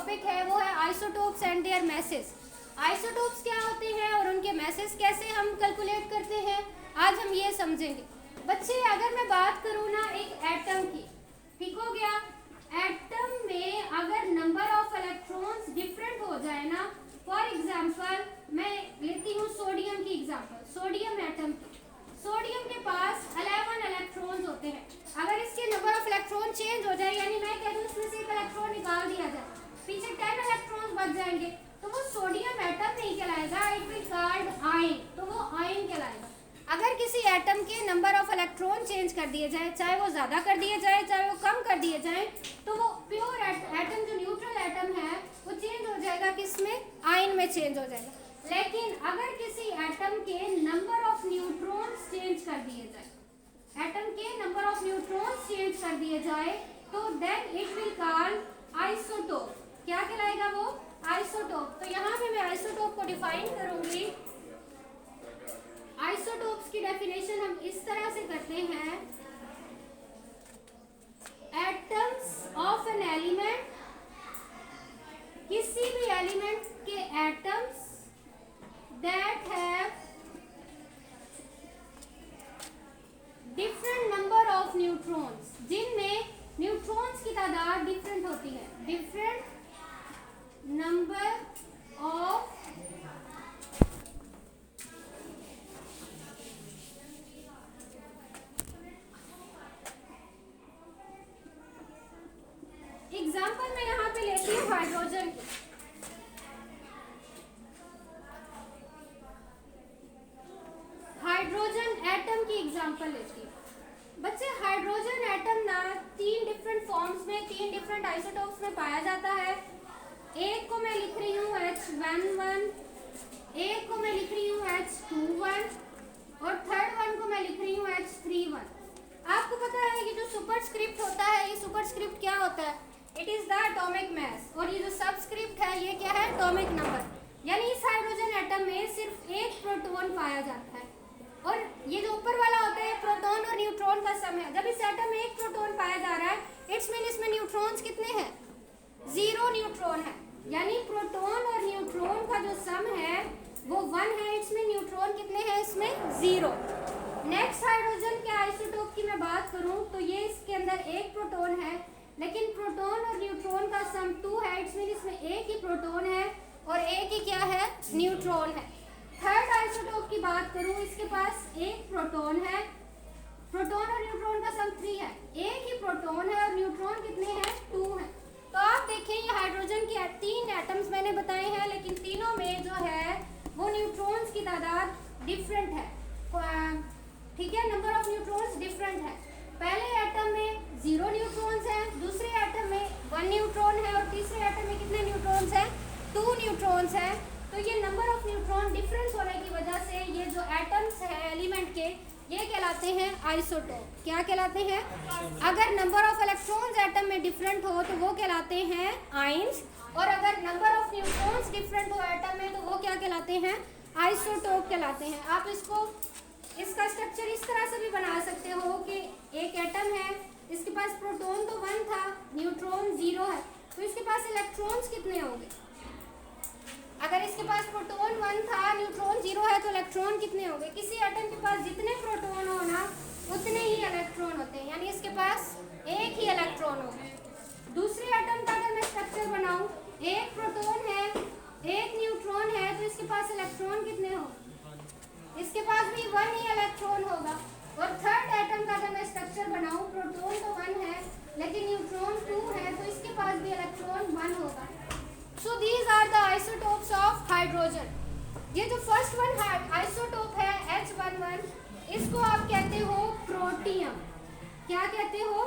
Topic है वो है isotopes and their masses. Isotopes क्या होते हैं और उनके मैसेज कैसे हम कैलकुलेट करते हैं, आज हम ये समझेंगे। बच्चे अगर मैं बात करूँ ना एक एटम की, ठीक हो गया, एटम में अगर नंबर ऑफ इलेक्ट्रॉन्स डिफरेंट हो जाए ना, फॉर एग्जांपल मैं लेती हूँ सोडियम की एग्जांपल, सोडियम एटम की। सोडियम के पास 11 इलेक्ट्रॉन्स होते हैं। अगर इसके नंबर ऑफ इलेक्ट्रॉन चेंज हो जाए, यानी मैं कह दूँ इसमें से एक इलेक्ट्रॉन निकाल दिया जाए, पीछे 10 इलेक्ट्रॉन्स बच जाएंगे, तो वो सोडियम एटम नहीं कहलाएगा, इट विल कॉल्ड आयन, तो वो आयन कहलाएगा। अगर किसी एटम के नंबर ऑफ इलेक्ट्रॉन चेंज कर दिए जाए, चाहे वो ज़्यादा कर दिए जाए चाहे वो कम कर दिए जाए, तो वो प्योर एटम जो न्यूट्रल एटम है वो चेंज हो जाएगा, किसमें, आयन में चेंज हो जाएगा। लेकिन अगर किसी एटम के नंबर ऑफ न्यूट्रॉन्स चेंज कर दिए जाए, एटम के नंबर ऑफ न्यूट्रॉन्स चेंज कर दिए जाए, तो then it will call isotope. क्या कहलाएगा वो, आइसोटोप। तो यहाँ पे मैं आइसोटोप को डिफाइन करूंगी। आइसोटोप्स की डेफिनेशन हम इस तरह से करते हैं, एटम्स ऑफ एन एलिमेंट, किसी भी एलिमेंट के atoms that have different number of neutrons, जिनमें न्यूट्रॉन्स की तादाद डिफरेंट होती है, डिफरेंट नंबर ऑफ एग्जाम्पल मैं यहाँ पे लेती हूँ हाइड्रोजन की। हाइड्रोजन एटम की एग्जांपल लेती हूँ। बच्चे हाइड्रोजन एटम ना 3 डिफरेंट फॉर्म्स में, 3 डिफरेंट आइसोटोप्स में पाया जाता है। एक को मैं लिख रही हूँ H11, एक को मैं लिख रही हूँ H21 और थर्ड वन को मैं लिख रही हूँ H31। आपको पता है कि जो सुपरस्क्रिप्ट होता है, ये सुपरस्क्रिप्ट क्या होता है, it is the atomic mass, और ये जो सबस्क्रिप्ट है ये क्या है, एटॉमिक नंबर। यानी इस हाइड्रोजन एटम में सिर्फ एक प्रोटॉन पाया जाता है, और ये जो ऊपर वाला होता है प्रोटॉन और न्यूट्रॉन का सम है। जब इस एटम में एक प्रोटॉन पाया जा रहा है, इट्स मीन इसमें न्यूट्रॉन्स कितने हैं, 0 न्यूट्रॉन है। यानी प्रोटॉन और न्यूट्रॉन का जो सम है वो 1 है, इट्स मीन न्यूट्रॉन कितने हैं इसमें, 0। नेक्स्ट हाइड्रोजन के आइसोटोप की मैं बात करूं तो ये इसके अंदर एक प्रोटॉन है, लेकिन प्रोटॉन और न्यूट्रॉन का सम 2 है, इट्स मीन इसमें एक ही प्रोटॉन है और एक ही क्या है, न्यूट्रॉन है। थर्ड आइसोटोप की बात करूं, इसके पास एक प्रोटॉन है, प्रोटॉन और न्यूट्रॉन का सम 3 है, एक ही प्रोटॉन है और न्यूट्रॉन कितने हैं, 2 हैं। तो आप देखें ये हाइड्रोजन की 3 एटम्स मैंने बताए हैं, लेकिन तीनों में जो है वो न्यूट्रॉन्स की तादाद डिफरेंट है, ठीक है, नंबर ऑफ न्यूट्रॉन्स डिफरेंट है। पहले एटम में 0 न्यूट्रॉन्स हैं, दूसरे एटम में 1 न्यूट्रॉन है और तीसरे एटम में कितने न्यूट्रॉन्स हैं, 2 न्यूट्रॉन्स हैं। तो ये नंबर ऑफ न्यूट्रॉन डिफरेंस होने की वजह से ये जो एटम्स हैं एलिमेंट के, ये कहलाते हैं आइसोटोप। क्या कहलाते हैं, अगर नंबर ऑफ इलेक्ट्रॉन्स एटम में डिफरेंट हो तो वो कहलाते हैं आयंस, और अगर नंबर ऑफ न्यूट्रॉन्स डिफरेंट हो एटम में तो वो क्या कहलाते हैं, आइसोटोप कहलाते हैं। आप इसका स्ट्रक्चर इस तरह से भी बना सकते हो कि एक एटम है, इसके पास प्रोटॉन तो 1 था, न्यूट्रॉन 0 है, तो इसके पास इलेक्ट्रॉन्स कितने होंगे, अगर इसके पास प्रोटॉन 1 था, न्यूट्रॉन 0 है, तो इलेक्ट्रॉन कितने होंगे। किसी एटम के पास जितने प्रोटॉन हो ना उतने ही इलेक्ट्रॉन होते हैं, यानी इसके पास एक ही इलेक्ट्रॉन होगा। दूसरे एटम का अगर मैं स्ट्रक्चर बनाऊं, एक प्रोटॉन है, एक न्यूट्रॉन है, तो इसके पास इलेक्ट्रॉन कितने होंगे, इसके पास भी 1 ही इलेक्ट्रॉन होगा। और थर्ड एटम का अगर मैं स्ट्रक्चर बनाऊं, प्रोटॉन तो 1 है लेकिन न्यूट्रॉन 2 है, तो इसके पास भी इलेक्ट्रॉन 1 होगा। So these are the isotopes of hydrogen. ये जो फर्स्ट वन आइसोटोप है H11, इसको आप कहते हो प्रोटियम। क्या कहते हो,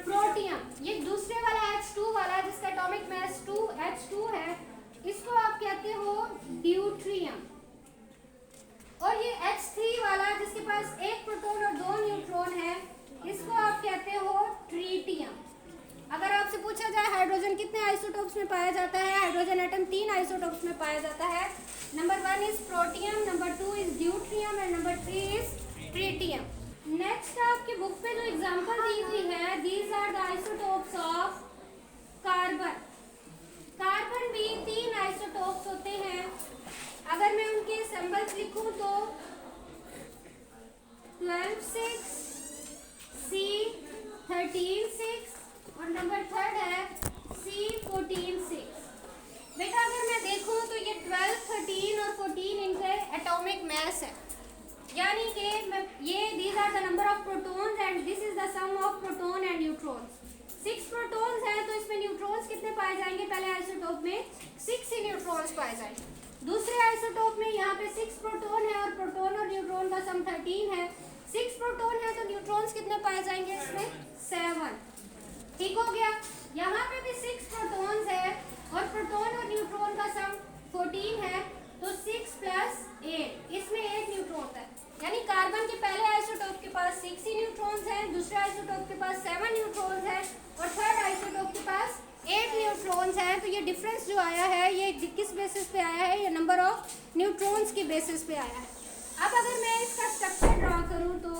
प्रोटियम। ये दूसरे वाला H2 वाला जिसका एटॉमिक मास 2H2 है, इसको आप कहते हो ड्यूट्रियम। और ये H3 वाला जिसके पास एक प्रोटॉन और 2 न्यूट्रॉन है, इसको आप कहते हो ट्रीटियम। अगर आपसे पूछा जाए हाइड्रोजन कितने आइसोटोप्स में पाया जाता है, हाइड्रोजन एटम 3 आइसोटोप्स में पाया जाता है। Number 1 is protium, number 2 is deuterium and number 3 is tritium. Next आपकी बुक पे जो एग्जांपल दी हुई है, these are the isotopes of carbon. Generally 3 isotopes होते हैं। अगर मैं उनके सिंबल्स लिखूं तो 12,6, C13,6 और नंबर थर्ड है C14,6। बेटा अगर मैं देखूं तो ये 12, 13 और 14 इनके एटॉमिक मास है, यानी कि ये these are the number of protons and this is the sum of proton and neutrons. 6 protons हैं तो इसमें न्यूट्रॉन्स कितने पाए जाएंगे? पहले आइसोटोप में 6 ही न्यूट्रॉन्स पाए जाएंगे। दूसरे आइसोटोप में यहाँ पे 6 प्रोटॉन है और प्रोटॉन और न्यूट्रॉन का सम 13 है। 6 प्रोटॉन है तो न्यूट्रॉन्स कितने पाए जाएंगे इसमें? 7। ठीक हो गया। यहाँ पे भी 6 प्रोटॉन्स है और प्रोटॉन और न्यूट्रॉन का सम 14 है, तो 6 प्लस 8, इसमें 8 न्यूट्रॉन है। यानी कार्बन के पहले आइसोटोप के पास 6 ही न्यूट्रॉन्स हैं, दूसरे आइसोटोप के पास 7 न्यूट्रॉन्स हैं और थर्ड आइसोटोप के पास 8 न्यूट्रॉन्स हैं। तो ये डिफरेंस जो आया है ये किस बेसिस पे आया है? ये नंबर ऑफ न्यूट्रॉन्स की बेसिस पे आया है। अब अगर मैं इसका स्ट्रक्चर ड्रॉ करूं तो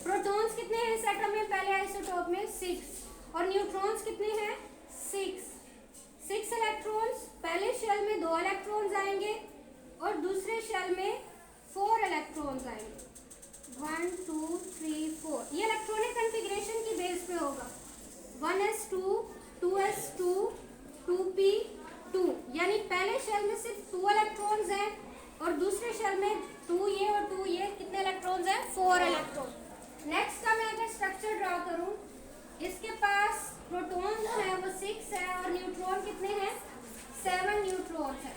प्रोटॉन्स कितने हैं इस एटम में? पहले आइसोटोप में 6 और न्यूट्रॉन्स कितने हैं? 6 इलेक्ट्रॉन्स। पहले शेल में 2 इलेक्ट्रॉन्स आएंगे और दूसरे शेल में 4 इलेक्ट्रॉन्स आएंगे। 1 2 3 4। ये इलेक्ट्रॉनिक कॉन्फ़िगरेशन की बेस पे होगा। 1s2 2s2 2p2, यानी पहले शेल में सिर्फ 2 इलेक्ट्रॉन्स हैं और दूसरे शेल में 2 ये और 2 ये, कितने इलेक्ट्रॉन्स हैं? 4 इलेक्ट्रॉन। नेक्स्ट का मैं अगर स्ट्रक्चर ड्रॉ करूं, इसके पास प्रोटॉन जो है वो 6 है और न्यूट्रॉन कितने हैं? 7 न्यूट्रॉन्स है।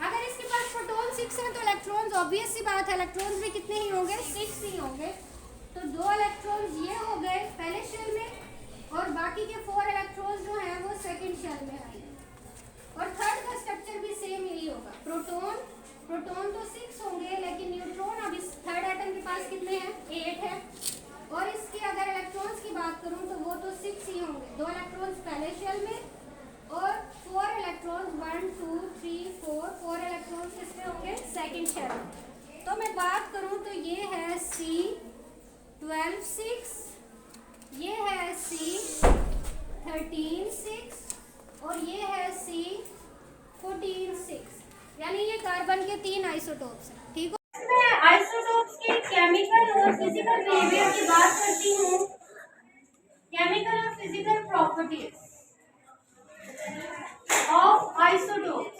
अगर इसके पास प्रोटॉन 6 है तो इलेक्ट्रॉन्स, ऑब्वियस सी बात है, इलेक्ट्रॉन्स भी कितने ही होंगे? 6 ही होंगे। तो 2 इलेक्ट्रॉन्स ये हो गए पहले शेल में और बाकी के 4 इलेक्ट्रॉन्स जो हैं वो सेकंड शेल में आएंगे। और थर्ड का स्ट्रक्चर भी सेम यही होगा। प्रोटॉन तो 6 होंगे लेकिन न्यूट्रॉन अब इस थर्ड एटम के पास कितने हैं? 8 है। और इसके अगर इलेक्ट्रॉन्स की बात करूं तो वो तो 6 ही होंगे। 2 इलेक्ट्रॉन्स पहले शेल में और 4 इलेक्ट्रॉन्स 1 2 3 4 इलेक्ट्रॉन्स किसमें होंगे? सेकंड शेल में। तो मैं बात करूं तो ये है C12,6, ये है C13,6 और ये है C14,6, यानी ये कार्बन के 3 आइसोटोप्स हैं। ठीक है। मैं आइसोटोप्स के केमिकल और फिजिकल बिहेवियर की बात करती हूँ। केमिकल और फिजिकल प्रॉपर्टीज ऑफ आइसोटोप्स।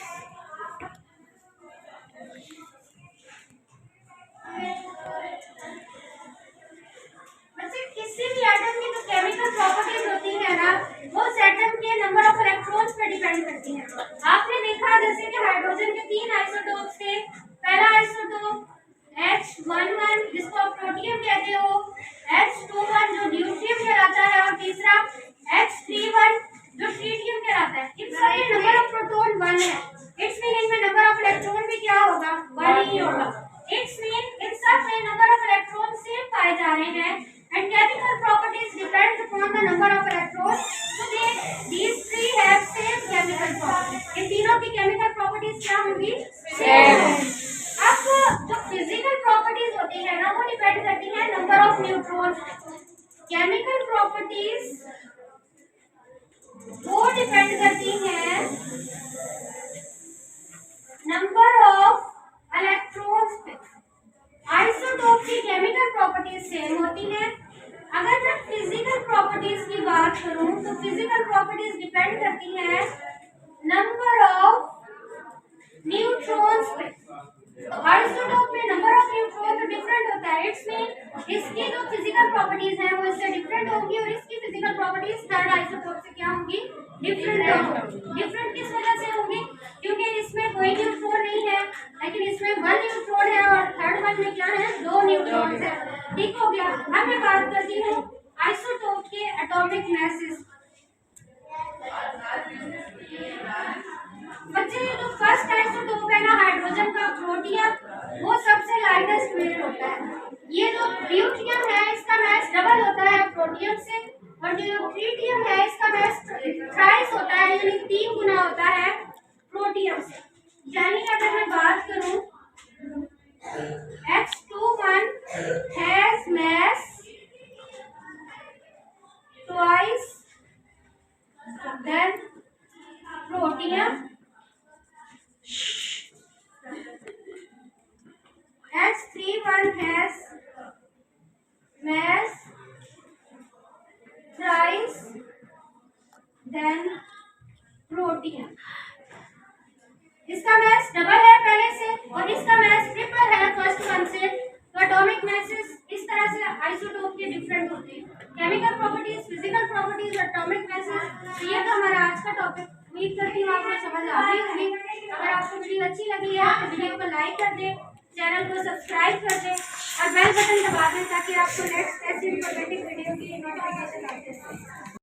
बच्चे किसी भी एटम की जो केमिकल प्रॉपर्टीज होती है ना, वो उस एटम के नंबर ऑफ इलेक्ट्रॉन्स पर डिपेंड करती है। आपने देखा जैसे कि हाइड्रोजन के 3 आइसोटोप्स थे। पहला आइसोटोप H11 जिसको आप प्रोटियम कहते हो, H21 जो ड्यूटियम कहलाता है और तीसरा H31 जो ट्रीटियम कहलाता है। इन सब में नंबर ऑफ प्रोटॉन 1 है। इट्स मीन इनमें नंबर ऑफ इलेक्ट्रॉन भी क्या होगा? 1 ही होगा। इट्स मीन इन सब में नंबर ऑफ इलेक्ट्रॉन सेम पाए जा रहे हैं and chemical properties depends upon the number of electrons, so these three have same chemical properties. इन तीनों की chemical properties क्या होंगी? सेम। अब जो physical properties होती है ना, वो डिपेंड करती है number of neutrons। chemical properties वो डिपेंड करती है number of electrons पे। आइसोटोप की केमिकल प्रॉपर्टीज सेम होती हैं। अगर मैं फिजिकल प्रॉपर्टीज की बात करूं तो फिजिकल प्रॉपर्टीज डिपेंड करती हैं नंबर ऑफ न्यूट्रॉन्स पे। आइसोटोप में नंबर ऑफ न्यूट्रॉन तो डिफरेंट होता है। इट्स मीन इसकी जो फिजिकल प्रॉपर्टीज हैं वो इससे डिफरेंट होंगी और इसकी फिजिकल प्रॉपर्टीज थर्ड आइसोटोप से क्या होंगी? डिफरेंट होंगी। डिफरेंट किस वजह से होंगी? क्योंकि इसमें कोई न्यूट्रॉन नहीं है लेकिन इसमें 1 न्यूट्रॉन है और थर्ड वन में क्या है? 2 न्यूट्रॉन्स है। ठीक हो गया। अब मैं बात करती हूँ आइसोटोप के एटॉमिक मासेस। बच्चे ये जो फर्स्ट आइसोटोप है ना हाइड्रोजन का, प्रोटियम, वो सबसे लाइटेस्ट वेट होता है। ये जो ड्यूटियम है इसका मास डबल होता है प्रोटियम से और जो ट्रीटियम है इसका मास थ्राइस होता है, यानी 3 गुना होता है प्रोटियम से। यानी अगर मैं बात करूं H21 has mass twice than one has mass, price, then protein. इसका मैस डबल है पहले से और इसका मैस ट्रिपल है फर्स्ट वन से। तो एटॉमिक मैसेस इस तरह से आइसोटोप के डिफरेंट होते हैं। Chemical properties, physical properties, atomic masses, ये तो हमारा आज का टॉपिक। उम्मीद करती हूँ आपको समझ आ गई होगी। अगर आपको वीडियो अच्छी लगी है तो वीडियो को लाइक कर दें, चैनल को सब्सक्राइब कर दें और बेल बटन दबा दें ताकि आपको नेक्स्ट ऐसी इंफॉर्मेटिव वीडियो की नोटिफिकेशन आती रहे।